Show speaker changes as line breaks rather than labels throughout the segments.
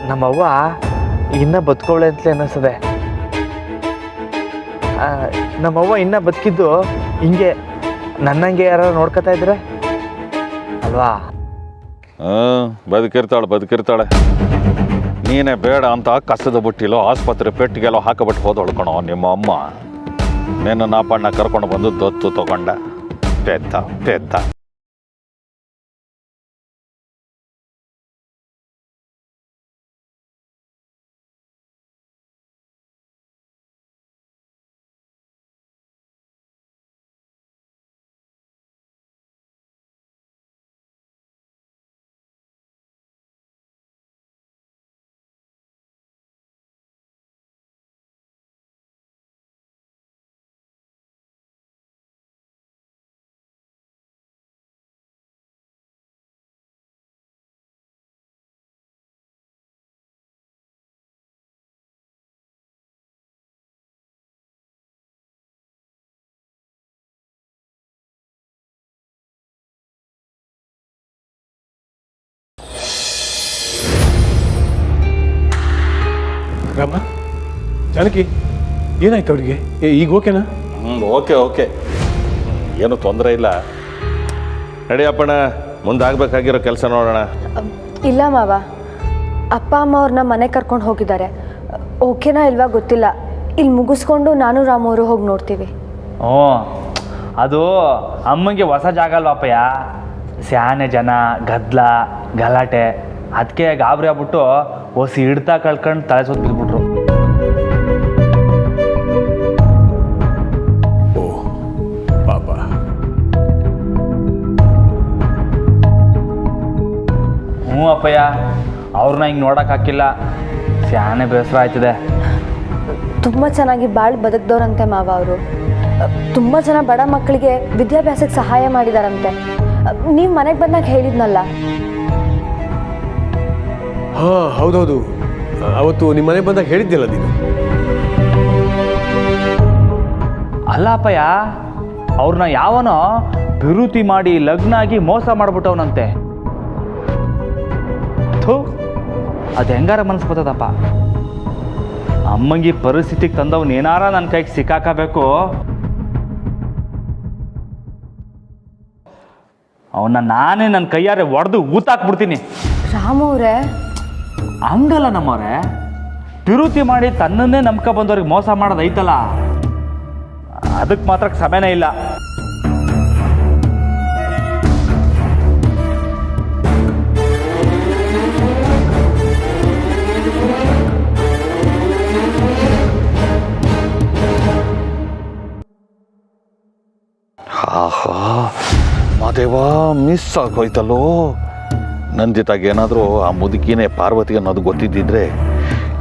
ನಮ್ಮವ್ವ ಇನ್ನೂ ಬದುಕೋಳೆ ಅಂತಲೇ ಅನ್ನಿಸ್ತದೆ. ನಮ್ಮವ್ವ ಇನ್ನೂ ಬದುಕಿದ್ದು ಹಿಂಗೆ ನನ್ನಂಗೆ ಯಾರು ನೋಡ್ಕೊತಾ ಇದ್ರೆ ಅಲ್ವಾ?
ಬದುಕಿರ್ತಾಳೆ. ನೀನೇ ಬೇಡ ಅಂತ ಕಸದ ಬುಟ್ಟಿಲೋ ಆಸ್ಪತ್ರೆ ಪೆಟ್ಟಿಗೆಲ್ಲೋ ಹಾಕಬಿಟ್ಟು ಹೋದವಳು ಕಣೋ ನಿಮ್ಮ ಅಮ್ಮ. ನೀನು ನಾಪಣ್ಣ ಕರ್ಕೊಂಡು ಬಂದು ದತ್ತು ತಗೊಂಡ ಪೆದ್ದ.
ರಾಮ, ಜಾನಕಿ, ಏನಾಯ್ತು ಅವರಿಗೆ? ಈಗ ಓಕೆನಾ?
ಓಕೆ, ಏನು ತೊಂದರೆ ಇಲ್ಲ. ನಡಿಯಪ್ಪಣ, ಮುಂದಾಗಬೇಕಾಗಿರೋ ಕೆಲಸ ನೋಡೋಣ.
ಇಲ್ಲ ಮಾವ, ಅಪ್ಪ ಅಮ್ಮ ಅವ್ರನ್ನ ಮನೆ ಕರ್ಕೊಂಡು ಹೋಗಿದ್ದಾರೆ. ಓಕೆನಾ ಇಲ್ವಾ ಗೊತ್ತಿಲ್ಲ. ಇಲ್ಲಿ ಮುಗಿಸ್ಕೊಂಡು ನಾನು ರಾಮವರು ಹೋಗಿ ನೋಡ್ತೀವಿ.
ಅದು ಅಮ್ಮಂಗೆ ಹೊಸ ಜಾಗ ಅಲ್ವಪ್ಪಯ್ಯ, ಸ್ಯಾನೆ ಜನ, ಗದ್ದಲ ಗಲಾಟೆ, ಅದಕ್ಕೆ ಗಾಬರಿ ಆಗ್ಬಿಟ್ಟು ಹೊಸಿ ಹಿಡ್ತಾ ಕಳ್ಕೊಂಡು ತಲೆ ಸುತ್ತ ಬಿದ್ಬಿಟ್ರು.
ಓ ಪಾಪ.
ಅಪ್ಪಯ್ಯ, ಅವ್ರನ್ನ ಹಿಂಗೆ ನೋಡೋಕ್ಕಾಗಿಲ್ಲ. ಸ್ಯಾನೆ ಬೇಸರ ಆಯ್ತದೆ.
ತುಂಬ ಚೆನ್ನಾಗಿ ಬಾಳ್ ಬದುಕ್ದವ್ರಂತೆ ಮಾವ ಅವರು. ತುಂಬ ಜನ ಬಡ ಮಕ್ಕಳಿಗೆ ವಿದ್ಯಾಭ್ಯಾಸಕ್ಕೆ ಸಹಾಯ ಮಾಡಿದಾರಂತೆ. ನೀವು ಮನೆಗೆ ಬಂದಾಗ ಹೇಳಿದ್ನಲ್ಲ.
ಹಾಂ ಹೌದೌದು, ಅವತ್ತು ನಿಮ್ಮ ಮನೆಗೆ ಬಂದಾಗ ಹೇಳಿದ್ದಿಲ್ಲ ನೀನು.
ಅಲ್ಲ ಅಪ್ಪಯ್ಯ, ಅವ್ರನ್ನ ಯಾವನೋ ವಿರುತಿ ಮಾಡಿ ಲಗ್ನ ಆಗಿ ಮೋಸ ಮಾಡ್ಬಿಟ್ಟವನಂತೆ. ಅದು ಹೆಂಗಾರ ಮನಸ್ಸು ಬರ್ತದಪ್ಪ. ಅಮ್ಮಂಗೆ ಪರಿಸ್ಥಿತಿಗೆ ತಂದವನು ಏನಾರ ನನ್ನ ಕೈಗೆ ಸಿಕ್ಕಾಕಬೇಕು. ಅವನ್ನ ನಾನೇ ನನ್ನ ಕೈಯಾರೆ ಒಡೆದು ಊತಾಕ್ಬಿಡ್ತೀನಿ.
ರಾಮವ್ರೆ,
ಹಂಗಲ್ಲ ನಮ್ಮವ್ರೆ, ವಿರುತಿ ಮಾಡಿ ತನ್ನನ್ನೇ ನಂಬ್ಕೊ ಬಂದವ್ರಿಗೆ ಮೋಸ ಮಾಡೋದು ಐತಲ್ಲ, ಅದಕ್ಕೆ ಮಾತ್ರ ಸಮಯನೇ ಇಲ್ಲ.
ಆಹಾ, ಮಾದೇವ ಮಿಸ್ ಆಗೋಯ್ತಲ್ಲೋ. ನಂದಿತಾಗೇನಾದರೂ ಆ ಮುದುಕಿನೇ ಪಾರ್ವತಿ ಅನ್ನೋದು ಗೊತ್ತಿದ್ದಿದ್ರೆ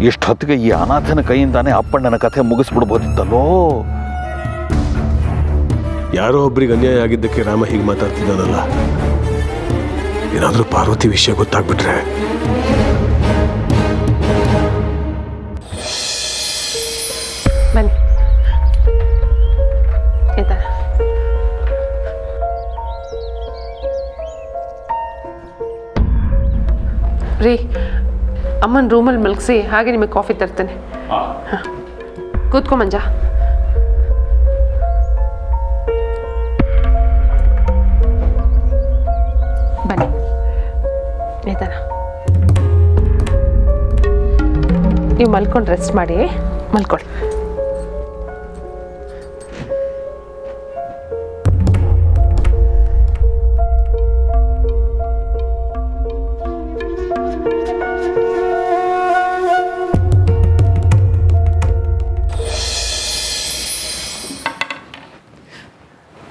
ಎಷ್ಟು ಹೊತ್ತಿಗೆ ಈ ಅನಾಥನ ಕೈಯಿಂದಾನೇ ಅಪ್ಪಣ್ಣನ ಕಥೆ ಮುಗಿಸ್ಬಿಡ್ಬೋದಿತ್ತಲ್ಲೋ.
ಯಾರೋ ಒಬ್ರಿಗೆ ಅನ್ಯಾಯ ಆಗಿದ್ದಕ್ಕೆ ರಾಮ ಹೀಗೆ ಮಾತಾಡ್ತಿದ್ದಾನಲ್ಲ. ಏನಾದರೂ ಪಾರ್ವತಿ ವಿಷಯ ಗೊತ್ತಾಗ್ಬಿಟ್ರೆ
ಬನ್ನಿ ಆಯ್ತಾ? ರೀ, ಅಮ್ಮನ ರೂಮಲ್ಲಿ ಮಲಗಿಸಿ ಹಾಗೆ ನಿಮಗೆ ಕಾಫಿ ತರ್ತೇನೆ. ಹಾಂ, ಕೂತ್ಕೊ ಮಂಜ. ಬನ್ನಿ ಆಯ್ತಾನ? ನೀವು ಮಲ್ಕೊಂಡು ರೆಸ್ಟ್ ಮಾಡಿ, ಮಲ್ಕೊಳ್ಳಿ.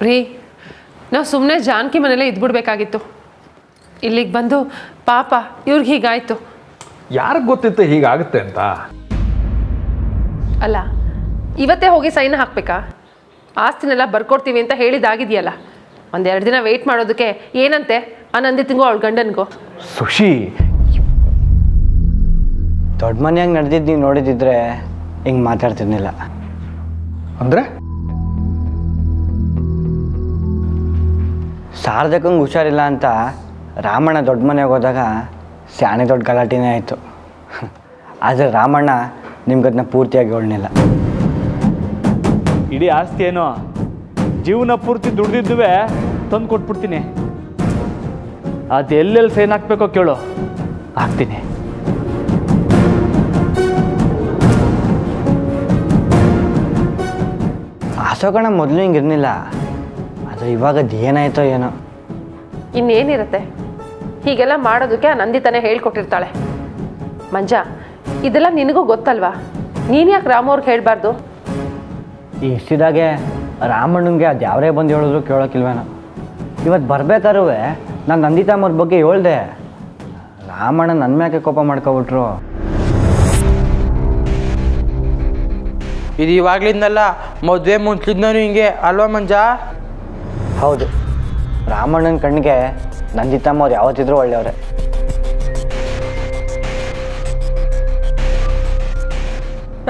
ರೀ, ನಾವು ಸುಮ್ಮನೆ ಜಾನಕಿ ಮನೇಲೇ ಇದ್ಬಿಡ್ಬೇಕಾಗಿತ್ತು. ಇಲ್ಲಿಗೆ ಬಂದು ಪಾಪ ಇವ್ರಿಗೆ ಹೀಗಾಯ್ತು.
ಯಾರಿಗೆ ಗೊತ್ತಿತ್ತು ಹೀಗಾಗುತ್ತೆ ಅಂತ?
ಅಲ್ಲ, ಇವತ್ತೇ ಹೋಗಿ ಸೈನ್ ಹಾಕ್ಬೇಕಾ? ಆಸ್ತಿನೆಲ್ಲ ಬರ್ಕೊಡ್ತೀವಿ ಅಂತ ಹೇಳಿದಾಗಿದೆಯಲ್ಲ. ಒಂದೆರಡು ದಿನ ವೆಯ್ಟ್ ಮಾಡೋದಕ್ಕೆ ಏನಂತೆ ಆ ನಂದಿತಿಂಗೋ ಅವಳ ಗಂಡನಿಗೋ?
ಸುಶಿ,
ದೊಡ್ಡ ಮನೆಯಾಗ ನಡೆದಿದ್ದು ನೀವು ನೋಡಿದಿದ್ರೆ ಹಿಂಗೆ ಮಾತಾಡ್ತಿರ್ಲಿಲ್ಲ.
ಅಂದರೆ
ಶಾರದಕ್ಕಂಗೆ ಹುಷಾರಿಲ್ಲ ಅಂತ ರಾಮಣ್ಣ ದೊಡ್ಡ ಮನೆಗೆ ಹೋದಾಗ ಸ್ಯಾನೆ ದೊಡ್ಡ ಗಲಾಟೆನೇ ಆಯಿತು. ಆದರೆ ರಾಮಣ್ಣ ನಿಮ್ಗದನ್ನ ಪೂರ್ತಿಯಾಗಿ ಹೇಳಲಿಲ್ಲ.
ಇಡೀ ಆಸ್ತಿ ಏನೋ ಜೀವನ ಪೂರ್ತಿ ದುಡ್ದಿದ್ದುವೆ ತಂದು ಕೊಟ್ಬಿಡ್ತೀನಿ. ಅದು ಎಲ್ಲೆಲ್ಲಿ ಸೈನ್ ಹಾಕ್ಬೇಕೋ ಕೇಳು, ಹಾಕ್ತೀನಿ.
ಅಶೋಕಣ್ಣ ಮೊದಲು ಹಿಂಗಿರ್ಲಿಲ್ಲ, ಆದರೆ ಇವಾಗ ಏನಾಯ್ತೋ ಏನೋ.
ಇನ್ನೇನಿರುತ್ತೆ, ಹೀಗೆಲ್ಲ ಮಾಡೋದಕ್ಕೆ ಆ ನಂದಿತಾನೆ ಹೇಳ್ಕೊಟ್ಟಿರ್ತಾಳೆ. ಮಂಜ, ಇದೆಲ್ಲ ನಿನಗೂ ಗೊತ್ತಲ್ವಾ, ನೀನು ಯಾಕೆ ರಾಮವ್ರಿಗೆ ಹೇಳಬಾರ್ದು?
ಈ ಇಷ್ಟಿದಾಗೆ ರಾಮಣ್ಣನಿಗೆ ಅದು ಯಾವರೇ ಬಂದು ಹೇಳಿದ್ರು ಕೇಳೋಕ್ಕಿಲ್ವೇನೋ. ಇವತ್ತು ಬರ್ಬೇಕಾದ್ರೂ ನಾನು ನಂದಿತಾಮವ್ರ ಬಗ್ಗೆ ಹೇಳ್ದೆ, ರಾಮಣ್ಣ ನನ್ನ ಮ್ಯಾಕೆ ಕೋಪ ಮಾಡ್ಕೊಬಿಟ್ರು.
ಇದು ಇವಾಗ್ಲಿಂದಲ್ಲ, ಮದುವೆ ಮುಂಚಿದ್ನೂ ಹಿಂಗೆ ಅಲ್ವಾ ಮಂಜ?
ಹೌದು, ರಾಮಣ್ಣನ ಕಣ್ಣಿಗೆ ನಂದಿತಾಮವ್ರು ಯಾವತ್ತಿದ್ರೂ ಒಳ್ಳೆಯವ್ರೆ.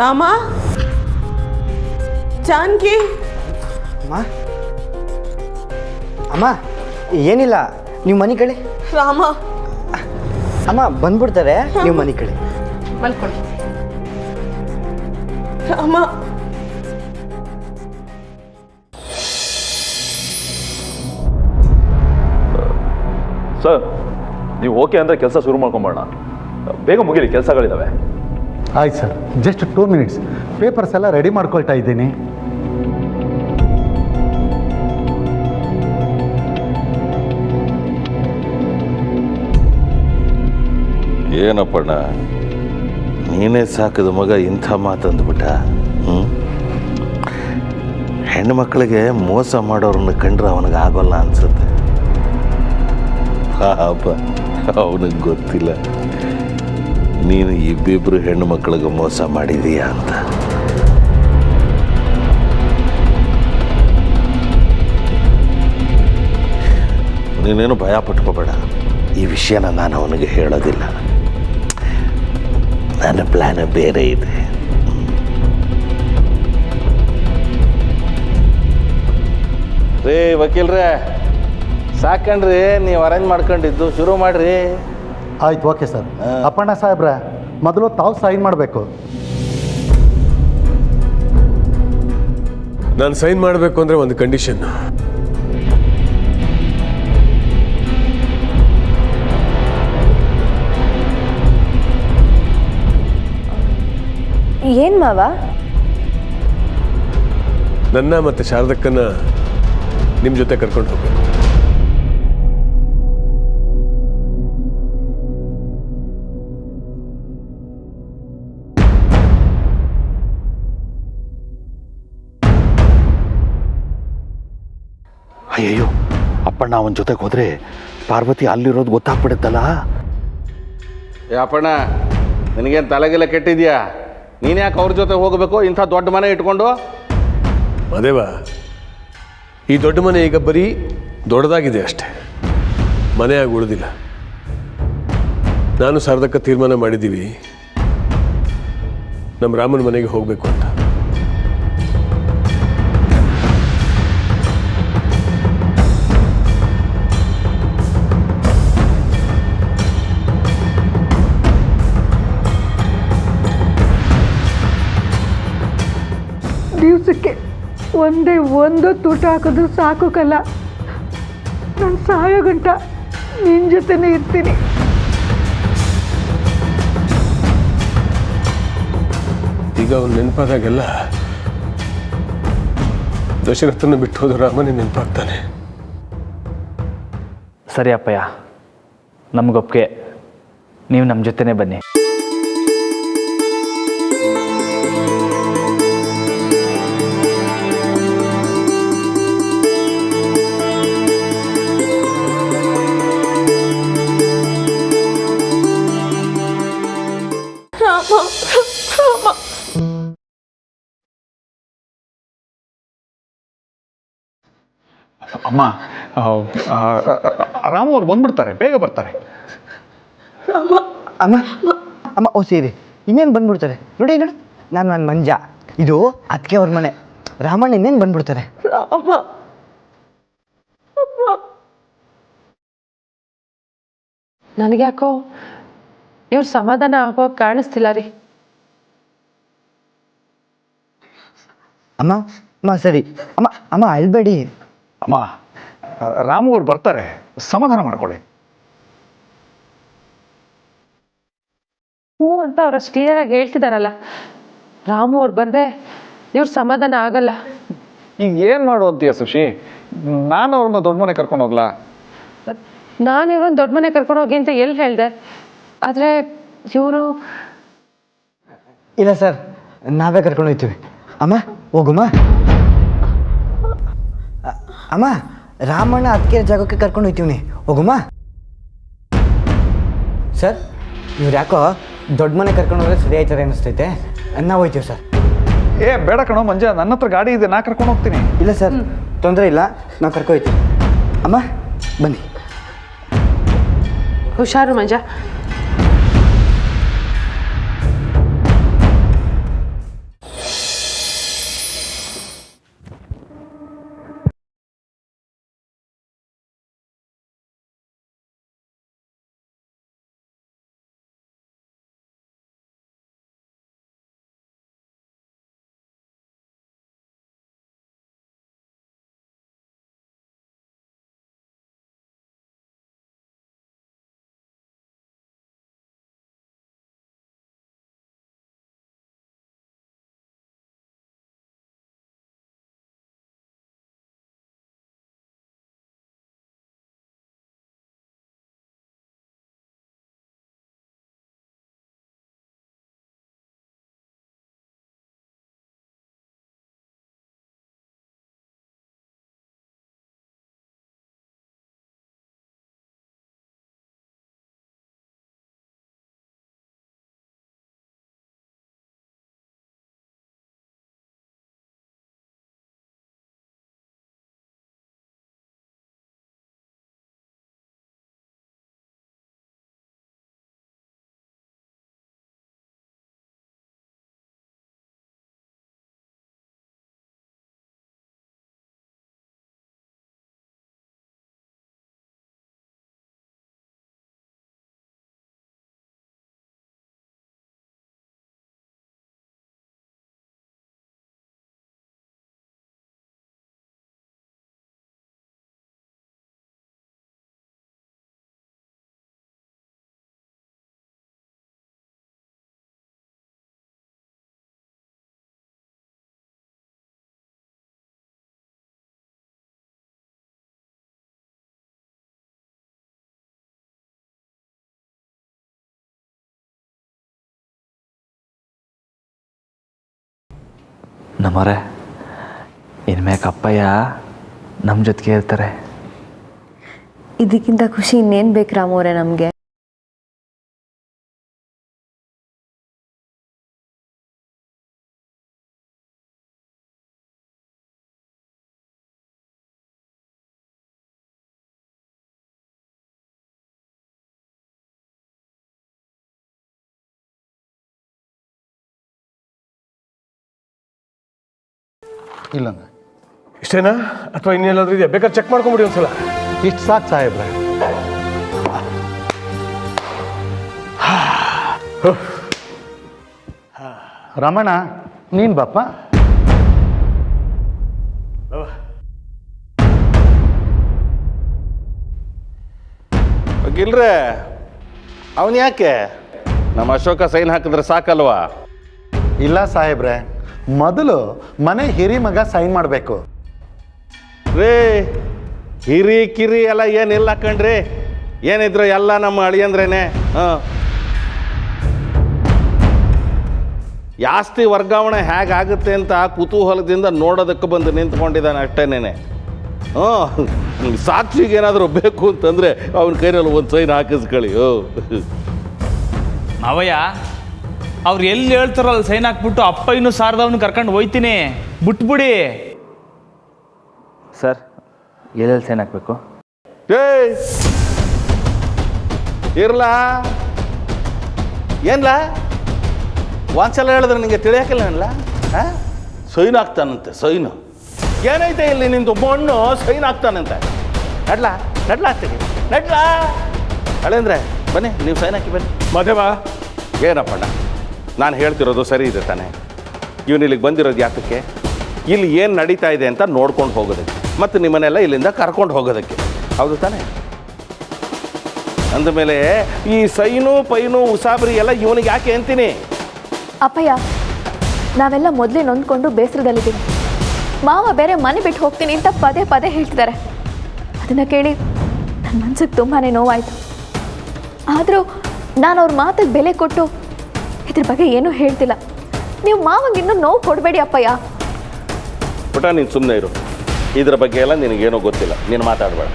ರಾಮ, ಜಾನಕಿ.
ಅಮ್ಮ ಅಮ್ಮ, ಏನಿಲ್ಲ, ನೀವು ಮನೆ ಕಡೆ.
ರಾಮ,
ಅಮ್ಮ ಬಂದ್ಬಿಡ್ತಾರೆ, ನೀವು ಮನೆ ಕಡೆ.
ಮಲ್ಕೊಳ್ಳಿ.
ರಾಮ.
ಸರ್, ನೀವು ಓಕೆ ಅಂದರೆ ಕೆಲಸ ಶುರು ಮಾಡ್ಕೊಂಬೋಣ. ಬೇಗ ಮುಗಿಲಿ, ಕೆಲಸಗಳಿದ್ದಾವೆ.
ಆಯ್ತು ಸರ್, ಜಸ್ಟ್ 2 ಮಿನಿಟ್ಸ್. ಪೇಪರ್ಸ್ ಎಲ್ಲ ರೆಡಿ ಮಾಡ್ಕೊಳ್ತಾ ಇದ್ದೀನಿ.
ಏನಪ್ಪಣ್ಣ, ನೀನೇ ಸಾಕಿದ ಮಗ ಇಂಥ ಮಾತಂದ್ಬಿಟ್ಟ. ಹೆಣ್ಣು ಮಕ್ಕಳಿಗೆ ಮೋಸ ಮಾಡೋರನ್ನ ಕಂಡ್ರೆ ಅವನಿಗೆ ಆಗೋಲ್ಲ ಅನ್ಸುತ್ತೆ. ಪಾಪ, ಅವನಿಗೆ ಗೊತ್ತಿಲ್ಲ ನೀನು ಇಬ್ಬಿಬ್ರು ಹೆಣ್ಣು ಮಕ್ಕಳಿಗೆ ಮೋಸ ಮಾಡಿದೀಯ ಅಂತ. ನೀನೇನು ಭಯ ಪಟ್ಕೋಬೇಡ, ಈ ವಿಷಯನ ನಾನು ಅವನಿಗೆ ಹೇಳೋದಿಲ್ಲ. ನನ್ನ ಪ್ಲ್ಯಾನ್ ಬೇರೆ ಇದೆ. ರೇ ವಕೀಲ್ರೇ, ಸಾಕಣ್ರಿ, ನೀವು ಅರೇಂಜ್ ಮಾಡ್ಕೊಂಡಿದ್ದು ಶುರು ಮಾಡಿರಿ.
ಆಯ್ತು, ಓಕೆ ಸರ್. ಅಪ್ಪಣ್ಣ ಸಾಹೇಬ್ರೆ, ಮೊದಲು ತಾವು ಸೈನ್ ಮಾಡಬೇಕು.
ನಾನು ಸೈನ್ ಮಾಡಬೇಕು ಅಂದರೆ ಒಂದು ಕಂಡೀಷನ್.
ಏನು ಮಾವ?
ನನ್ನ ಮತ್ತು ಶಾರದಕ್ಕನ್ನ ನಿಮ್ಮ ಜೊತೆ ಕರ್ಕೊಂಡು ಹೋಗ್ಬೇಕು.
ಅಯ್ಯಯ್ಯೋ, ಅಪ್ಪಣ್ಣ ಅವನ ಜೊತೆಗೆ ಹೋದರೆ ಪಾರ್ವತಿ ಅಲ್ಲಿರೋದು ಗೊತ್ತಾಗ್ಬಿಡುತ್ತಲ್ಲ. ಅಪ್ಪಣ್ಣ, ನಿನಗೇನು ತಲೆಗೆಲ್ಲ ಕೆಟ್ಟಿದ್ಯಾ? ನೀನು ಯಾಕೆ ಅವ್ರ ಜೊತೆ ಹೋಗಬೇಕು ಇಂಥ ದೊಡ್ಡ ಮನೆ ಇಟ್ಕೊಂಡು?
ಅದೇವಾ, ಈ ದೊಡ್ಡ ಮನೆ ಈಗ ಬರೀ ದೊಡ್ಡದಾಗಿದೆ ಅಷ್ಟೇ, ಮನೆಯಾಗಿ ಉಳಿದಿಲ್ಲ. ನಾನು ಶಾರದಕ್ಕ ತೀರ್ಮಾನ ಮಾಡಿದ್ದೀವಿ ನಮ್ಮ ರಾಮನ ಮನೆಗೆ ಹೋಗಬೇಕು ಅಂತ.
ದಿವಸಕ್ಕೆ ಒಂದೇ ಒಂದು ತೂಟ ಹಾಕಿದ್ರು ಸಾಕು ಕಲ್ಲ. ನಾನು ಸಾಯೋ ಗಂಟ ನಿನ್ನ ಜೊತೆನೇ ಇರ್ತೀನಿ.
ಈಗ ಅವ್ನು ನೆನಪಾದಾಗೆಲ್ಲ ದಶರಥನ ಬಿಟ್ಟು ಹೋದ ರಾಮನೇ ನೆನಪಾಗ್ತಾನೆ.
ಸರಿ ಅಪ್ಪಯ್ಯ, ನಮಗೊಪ್ಪಿಗೆ, ನೀವು ನಮ್ಮ ಜೊತೆನೇ ಬನ್ನಿ.
ಅಮ್ಮ, ರಾಮ ಅವ್ರು ಬಂದ್ಬಿಡ್ತಾರೆ, ಬೇಗ ಬರ್ತಾರೆ.
ಅಮ್ಮ ಅಮ್ಮ, ಓ ಸೀರಿ, ಇನ್ನೇನು ಬಂದ್ಬಿಡ್ತಾರೆ ನೋಡಿ. ನೋಡಿ, ನಾನು ಮಂಜ, ಇದು ಅದಕ್ಕೆ ಅವ್ರ ಮನೆ. ರಾಮಣ್ಣ ಇನ್ನೇನು ಬಂದ್ಬಿಡ್ತಾರೆ.
ನನಗೆ ಯಾಕೋ ಇವ್ರ ಸಮಾಧಾನ ಆಗೋ ಕಾಣಿಸ್ತಿಲ್ಲ ರೀ.
ಅಮ್ಮ ಅಮ್ಮ ಸರಿ ಅಮ್ಮ ಅಮ್ಮ ಅಳ್ಬೇಡಿ.
ಅಮ್ಮ, ರಾಮು ಅವ್ರು ಬರ್ತಾರೆ, ಸಮಾಧಾನ ಮಾಡ್ಕೊಳ್ಳಿ.
ಹ್ಞೂ ಅಂತ ಅವ್ರಷ್ಟು ಕ್ಲಿಯರಾಗಿ ಹೇಳ್ತಿದಾರಲ್ಲ. ರಾಮು ಅವ್ರು ಬಂದರೆ ಇವ್ರ ಸಮಾಧಾನ ಆಗಲ್ಲ.
ಈಗ ಏನು ಮಾಡು ಅಂತೀಯ ಸುಶಿ? ನಾನು ಅವ್ರನ್ನ ದೊಡ್ಡ ಮನೆ ಕರ್ಕೊಂಡು ಹೋಗ್ಲಾ?
ನಾನು ಇವ್ರನ್ನ ದೊಡ್ಡ ಮನೆ ಕರ್ಕೊಂಡು ಹೋಗಿ ಅಂತ ಎಲ್ಲಿ ಹೇಳಿದೆ? ಆದರೆ ಇವರು
ಇಲ್ಲ ಸರ್, ನಾವೇ ಕರ್ಕೊಂಡು ಹೋಗ್ತೀವಿ. ಅಮ್ಮ ಹೋಗುಮ್ಮ. ಅಮ್ಮ ರಾಮಣ್ಣ ಅದಕ್ಕೆ ಜಾಗಕ್ಕೆ ಕರ್ಕೊಂಡು ಹೋಗ್ತೀವಿ, ಹೋಗುಮ್ಮ. ಸರ್ ಇವ್ರು ಯಾಕೋ ದೊಡ್ಡ ಮನೆ ಕರ್ಕೊಂಡು ಹೋದ್ರೆ ಸರಿ ಆಯ್ತಾರೆ ಅನ್ನಿಸ್ತೈತೆ, ನಾವು ಹೋಗ್ತೀವಿ ಸರ್.
ಏ ಬೇಡ ಕಣೋ ಮಂಜ, ನನ್ನ ಹತ್ರ ಗಾಡಿ ಇದೆ, ನಾ ಕರ್ಕೊಂಡು ಹೋಗ್ತೀನಿ.
ಇಲ್ಲ ಸರ್, ತೊಂದರೆ ಇಲ್ಲ, ನಾವು ಕರ್ಕೊಂಡು ಹೋಗ್ತೀವಿ. ಅಮ್ಮ ಬನ್ನಿ.
ಹುಷಾರು ಮಂಜ.
ನಮ್ಮರೆ ಇನ್ಮ್ಯಾಕೆ ಅಪ್ಪಯ್ಯ ನಮ್ಮ ಜೊತೆಗೆ ಇರ್ತಾರೆ.
ಇದಕ್ಕಿಂತ ಖುಷಿ ಇನ್ನೇನು ಬೇಕು ರಾಮವ್ರೆ ನಮಗೆ?
ಇಲ್ಲಂಗ
ಇಷ್ಟೇನಾ ಅಥವಾ ಇನ್ನೆಲ್ಲಾದ್ರೂ ಇದೆಯಾ? ಬೇಕಾದ್ರೆ ಚೆಕ್ ಮಾಡ್ಕೊಂಬಿಡಿ ಒಂದ್ಸಲ.
ಇಷ್ಟು ಸಾಕು ಸಾಹೇಬ್ರೆ. ರಮಣ ನೀನು ಬಾಪ.
ಇಲ್ರೇ ಅವನು ಯಾಕೆ ನಮ್ಮ ಅಶೋಕ ಸೈನ್ ಹಾಕಿದ್ರೆ ಸಾಕಲ್ವಾ?
ಇಲ್ಲ ಸಾಹೇಬ್ರೆ, ಮೊದಲು ಮನೆ ಹಿರಿ ಮಗ ಸೈನ್ ಮಾಡಬೇಕು.
ರೇ ಹಿರಿ ಕಿರಿ ಎಲ್ಲ ಏನಿಲ್ಲ ಕಣ್ರಿ, ಏನಿದ್ರು ಎಲ್ಲ ನಮ್ಮ ಅಳಿಯಂದ್ರೇನೆ. ಆಸ್ತಿ ವರ್ಗಾವಣೆ ಹೇಗಾಗುತ್ತೆ ಅಂತ ಕುತೂಹಲದಿಂದ ನೋಡೋದಕ್ಕೆ ಬಂದು ನಿಂತ್ಕೊಂಡಿದ್ದಾನೆ ಅಷ್ಟೇನೇನೆ. ಸಾಕ್ಷಿಗೆ ಏನಾದರೂ ಬೇಕು ಅಂತಂದರೆ ಅವನ ಕೈನಲ್ಲಿ ಒಂದು ಸೈನ್ ಹಾಕಿಸ್ಕೊಳ್ಳಿ.
ಮಾವಯ್ಯ ಅವ್ರು ಎಲ್ಲಿ ಹೇಳ್ತಾರಲ್ಲ ಸೈನ್ ಹಾಕ್ಬಿಟ್ಟು ಅಪ್ಪ ಇನ್ನೂ ಸಾರದವನು ಕರ್ಕೊಂಡು ಹೋಯ್ತೀನಿ, ಬಿಟ್ಬಿಡಿ. ಸರ್ ಎಲ್ಲೆಲ್ಲಿ ಸೈನ್ ಹಾಕಬೇಕು?
ಇರ್ಲಾ ಏನ್ಲಾ ಒಂದ್ಸಲ ಹೇಳಿದ್ರೆ ನಿಂಗೆ ತಿಳಿಯಾಕಿಲ್ಲ ಅಲ್ಲ? ಸೈನ್ ಹಾಕ್ತಾನಂತೆ. ಸೈನು ಏನೈತೆ ಇಲ್ಲಿ ನಿಂದು ಮಣ್ಣು ಸೈನ್ ಹಾಕ್ತಾನಂತೆ. ನಡ್ಲಾ ನಡ್ಲಾ ಆಗ್ತೀವಿ ನಡ್ಲಾ ಅಳೇಂದ್ರೆ ಬನ್ನಿ ನೀವು ಸೈನ್ ಹಾಕಿ ಬನ್ನಿ.
ಮಾದೇವ,
ಏನಪ್ಪಣ್ಣ, ನಾನು ಹೇಳ್ತಿರೋದು ಸರಿ ಇದೆ ತಾನೆ? ಇವನು ಇಲ್ಲಿಗೆ ಬಂದಿರೋದು ಯಾತಕ್ಕೆ? ಇಲ್ಲಿ ಏನು ನಡೀತಾ ಇದೆ ಅಂತ ನೋಡ್ಕೊಂಡು ಹೋಗೋದಕ್ಕೆ, ಮತ್ತು ನಿಮ್ಮನ್ನೆಲ್ಲ ಇಲ್ಲಿಂದ ಕರ್ಕೊಂಡು ಹೋಗೋದಕ್ಕೆ, ಹೌದು ತಾನೆ? ಅಂದಮೇಲೆ ಈ ಸೈನು ಪೈನು ಉಸಾಬರಿ ಎಲ್ಲ ಇವನಿಗೆ ಯಾಕೆ ಅಂತೀನಿ?
ಅಪ್ಪಯ್ಯ, ನಾವೆಲ್ಲ ಮೊದಲೇ ನೊಂದ್ಕೊಂಡು ಬೇಸರದಲ್ಲಿದ್ದೀವಿ. ಮಾವ ಬೇರೆ ಮನೆ ಬಿಟ್ಟು ಹೋಗ್ತೀನಿ ಅಂತ ಪದೇ ಪದೇ ಹೇಳ್ತಿದ್ದಾರೆ. ಅದನ್ನು ಕೇಳಿ ನನ್ನ ಮನ್ಸಿಗೆ ತುಂಬಾ ನೋವಾಯಿತು. ಆದರೂ ನಾನು ಅವ್ರ ಮಾತಿಗೆ ಬೆಲೆ ಕೊಟ್ಟು ಇದ್ರ ಬಗ್ಗೆ ಏನೂ ಹೇಳ್ತಿಲ್ಲ. ನೀವು ಮಾವಂಗೆ ಇನ್ನೂ ನೋವು ಕೊಡಬೇಡಿ ಅಪ್ಪಯ್ಯ.
ಪುಟ, ನೀನು ಸುಮ್ಮನೆ ಇರು. ಇದ್ರ ಬಗ್ಗೆ ಎಲ್ಲ ನಿನಗೇನೋ ಗೊತ್ತಿಲ್ಲ, ನೀನು ಮಾತಾಡಬೇಡ.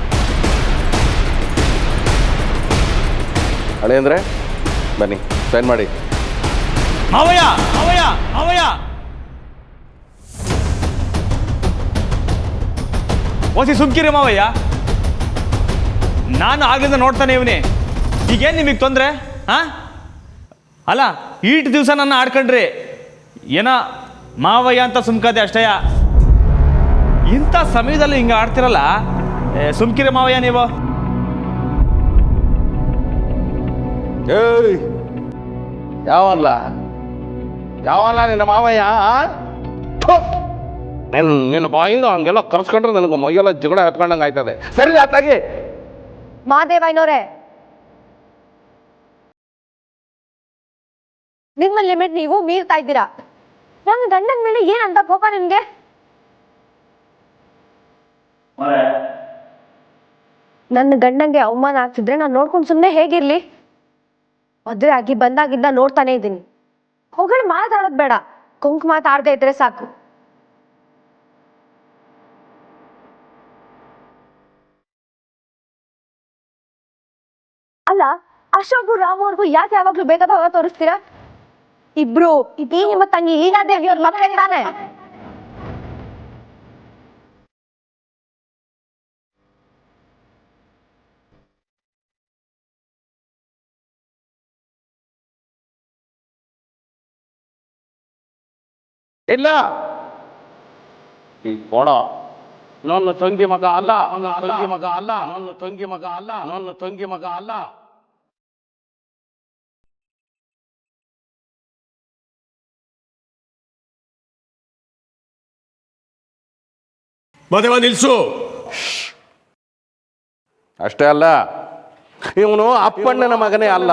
ಹಳೆ ಅಂದರೆ ಬನ್ನಿ, ಸೈನ್ ಮಾಡಿ.
ಮಾವಯ್ಯ ಮಾವಯ್ಯ ಮಾವಯ್ಯ, ಓಸಿ ಸುಮ್ಕಿರಿ ಮಾವಯ್ಯ. ನಾನು ಆಗ್ಲಿಂದ ನೋಡ್ತಾನೆ ಇವನೇ. ಈಗೇನು ನಿಮಗೆ ತೊಂದರೆ? ಹಾಂ ಅಲ್ಲ, ಈಟ್ ದಿವಸ ನನ್ನ ಆಡ್ಕೊಂಡ್ರಿ, ಏನ ಮಾವಯ್ಯ ಅಂತ ಸುಮ್ಕದೆ ಅಷ್ಟೇಯ. ಇಂಥ ಸಮಯದಲ್ಲಿ ಹಿಂಗೆ ಆಡ್ತಿರಲ್ಲ, ಸುಮ್ಕಿರಿ ಮಾವಯ್ಯ ನೀವು.
ಏಯ್, ಯಾವಲ್ಲ ನಿನ್ನ ಮಾವಯ್ಯ? ನಿನ್ನ ಬಾಯಿಂದ ಹಂಗೆಲ್ಲ ಕರ್ಸ್ಕೊಂಡ್ರೆ ನನಗೆ ಮೈಯೆಲ್ಲ ಜಗಳ ಹತ್ಕೊಂಡಂಗೆ ಆಯ್ತದೆ. ಸರಿ ಆತಾಗಿ
ಮಾದೇವಯ್ಯನವರೇ, ನಿಮ್ಮ ಲಿಮಿಟ್ ನೀವು ಮೀರ್ತಾ ಇದ್ದೀರಾ. ನನ್ನ ಗಂಡನ ಮೇಲೆ ಏನಂತ ಕೋಪ ನಿಮ್ಗೆ? ನನ್ನ ಗಂಡಂಗೆ ಅವಮಾನ ಆಗ್ತಿದ್ರೆ ನಾನು ನೋಡ್ಕೊಂಡು ಸುಮ್ಮನೆ ಹೇಗಿರ್ಲಿ? ಮದುವೆ ಆಗಿ ಬಂದಾಗಿಂದ ನೋಡ್ತಾನೆ ಇದ್ದೀನಿ. ಹೊಗಳು ಮಾತಾಡೋದು ಬೇಡ, ಕುಂಕು ಮಾತಾಡದೆ ಇದ್ರೆ ಸಾಕು. ಅಲ್ಲ, ಅಶೋಕು ರಾಮವ್ರಿಗೂ ಯಾಕೆ ಯಾವಾಗ್ಲೂ ಭೇದ ಭಾವ ತೋರಿಸ್ತೀರಾ? ಇಬ್ರು ಇದೀ ನಿಮ್ಮ ತಂಗಿ ಈಗಾದೇವಿ ಅವ್ರ ಮಕ್ಕಳೇ ತಾನೆ?
ಇಲ್ಲ, ಈ ಕೊಡ ನನ್ನ ತಂಗಿ ಮಗ ಅಲ್ಲ, ನನ್ನ ತಂಗಿ ಮಗ ಅಲ್ಲ, ನನ್ನ ತಂಗಿ ಮಗ ಅಲ್ಲ, ನನ್ನ ತಂಗಿ ಮಗ ಅಲ್ಲ.
ಮಾದೇವ ನಿಲ್ಸು.
ಅಷ್ಟೇ ಅಲ್ಲ, ಇವನು ಅಪ್ಪಣ್ಣನ ಮಗನೇ ಅಲ್ಲ.